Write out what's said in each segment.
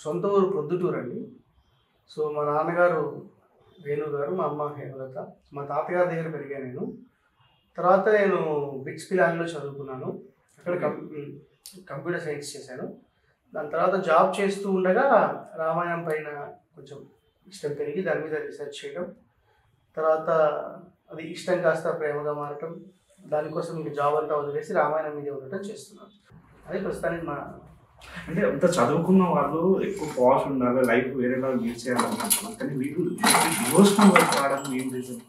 సొంత ఊరు ప్రొద్దుటూరు అండి. సో మా నాన్నగారు వేణు గారు, మా అమ్మ హేమలత. మా తాతగారి దగ్గర పెరిగాను నేను. తర్వాత నేను బిట్స్ పిలాన్లో చదువుకున్నాను. అక్కడ కంప్యూటర్ సైన్స్ చేశాను. దాని తర్వాత జాబ్ చేస్తూ ఉండగా రామాయణం పైన కొంచెం ఇష్టం పెరిగి దాని మీద రీసెర్చ్ చేయడం, తర్వాత అది ఇష్టం కాస్త ప్రేమగా మారటం, దానికోసం ఇంక జాబ్ అంతా వదిలేసి రామాయణం మీద ఉండటం చేస్తున్నాను. అది ప్రస్తుతానికి మా అంటే అంత చదువుకున్న వాళ్ళు ఎక్కువ పాష్ ఉండాలి, లైఫ్ వేరేలా లీడ్ చేయాలనుకుంటున్నారు. కానీ వీళ్ళు డివోషనల్ వర్క్ రావడానికి ఏం రీజన్?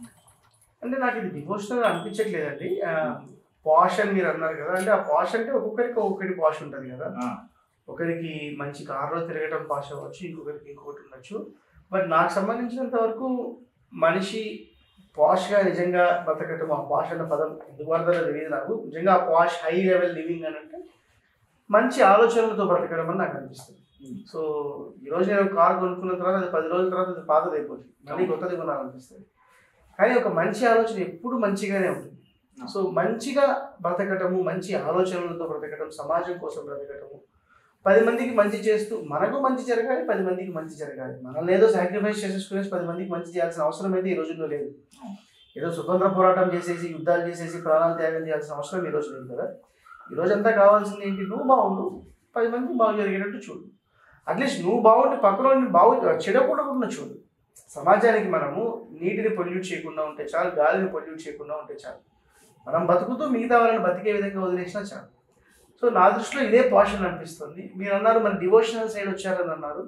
అంటే నాకు ఇది డివోషనల్ అనిపించట్లేదండి. పాష్ అని మీరు అన్నారు కదా, అంటే ఆ పాష్ అంటే ఒక్కొక్కరికి ఒక్కొక్కటి పాష్ ఉంటుంది కదా. ఒకరికి మంచి కార్లో తిరగటం పాష్ అవ్వచ్చు, ఇంకొకరికి ఇంకొకటి ఉండొచ్చు. బట్ నాకు సంబంధించినంత వరకు మనిషి పాష్గా నిజంగా బతకటం, ఆ పాష్ అన్న పదం ఎందుకు వాడతారో తెలియదు నాకు. నిజంగా ఆ పాష్ హై లెవెల్ లివింగ్ అని అంటే మంచి ఆలోచనలతో బ్రతకడం అని నాకు అనిపిస్తుంది. సో ఈరోజు నేను కారు కొనుక్కున్న తర్వాత అది 10 రోజుల తర్వాత అది పాతది అయిపోతుంది, మళ్ళీ కొత్తది కొనాలనిపిస్తుంది. కానీ ఒక మంచి ఆలోచన ఎప్పుడు మంచిగానే ఉంటుంది. సో మంచిగా బ్రతకటము, మంచి ఆలోచనలతో బ్రతకటం, సమాజం కోసం బ్రతకటము, 10 మందికి మంచి చేస్తూ మనకు మంచి జరగాలి, 10 మందికి మంచి జరగాలి. మనల్ని ఏదో సాక్రిఫైస్ చేసేసుకునేసి 10 మందికి మంచి చేయాల్సిన అవసరం అయితే ఈ రోజుల్లో లేదు. ఏదో స్వతంత్ర పోరాటం చేసేసి, యుద్ధాలు చేసేసి, ప్రాణాలు త్యాగం చేయాల్సిన అవసరం ఈ రోజు లేదు కదా. ఈ రోజంతా కావాల్సింది ఏంటి? నువ్వు బాగుండు, 10 మందికి బాగు జరిగేటట్టు చూడు. అట్లీస్ట్ నువ్వు బాగుండి పక్కన చెడకూడకుండా చూడు. సమాజానికి మనము నీటిని పొల్యూట్ చేయకుండా ఉంటే చాలు, గాలిని పొల్యూట్ చేయకుండా ఉంటే చాలు, మనం బతుకుతూ మిగతా వాళ్ళని బతికే విధంగా వదిలేసినా చాలు. సో నా దృష్టిలో ఇదే పాషన్ అనిపిస్తుంది. మీరు అన్నారు మరి డివోషనల్ సైడ్ వచ్చారని అన్నారు.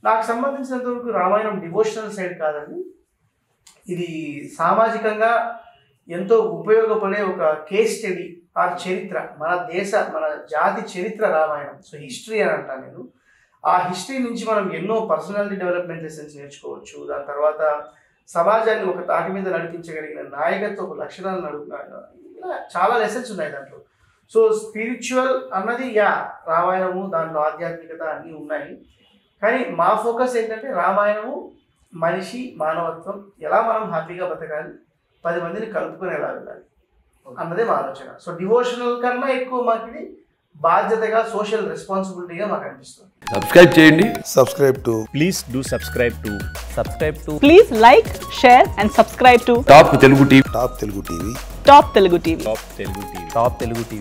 నాకు సంబంధించినంత వరకు రామాయణం డివోషనల్ సైడ్ కాదండి. ఇది సామాజికంగా ఎంతో ఉపయోగపడే ఒక కేస్ స్టడీ ఆర్ చరిత్ర, మన జాతి చరిత్ర రామాయణం. సో హిస్టరీ అని అంటాను నేను. ఆ హిస్టరీ నుంచి మనం ఎన్నో పర్సనాలిటీ డెవలప్మెంట్ లెసన్స్ నేర్చుకోవచ్చు. దాని తర్వాత సమాజాన్ని ఒక తాటి మీద నడిపించగలిగిన నాయకత్వ లక్షణాలు ఇలా చాలా లెసన్స్ ఉన్నాయి దాంట్లో. సో స్పిరిచువల్ అన్నది రామాయణము, దాంట్లో ఆధ్యాత్మికత అన్నీ ఉన్నాయి. కానీ మా ఫోకస్ ఏంటంటే రామాయణము మనిషి మానవత్వం ఎలా మనం హ్యాపీగా బతకాలి, 10 మందిని కలుపుకొని ఎలా వెళ్ళాలి అన్నదే మా ఆలోచన. సో డివోషనల్ కన్నా ఎక్కువ మాకు ఇది బాధ్యతగా, సోషల్ రెస్పాన్సిబిలిటీగా మాకు అనిపిస్తుంది. సబ్స్క్రైబ్ చేయండి. Please do subscribe to Please like, share and subscribe to top Telugu TV. Top Telugu TV. Top Telugu TV.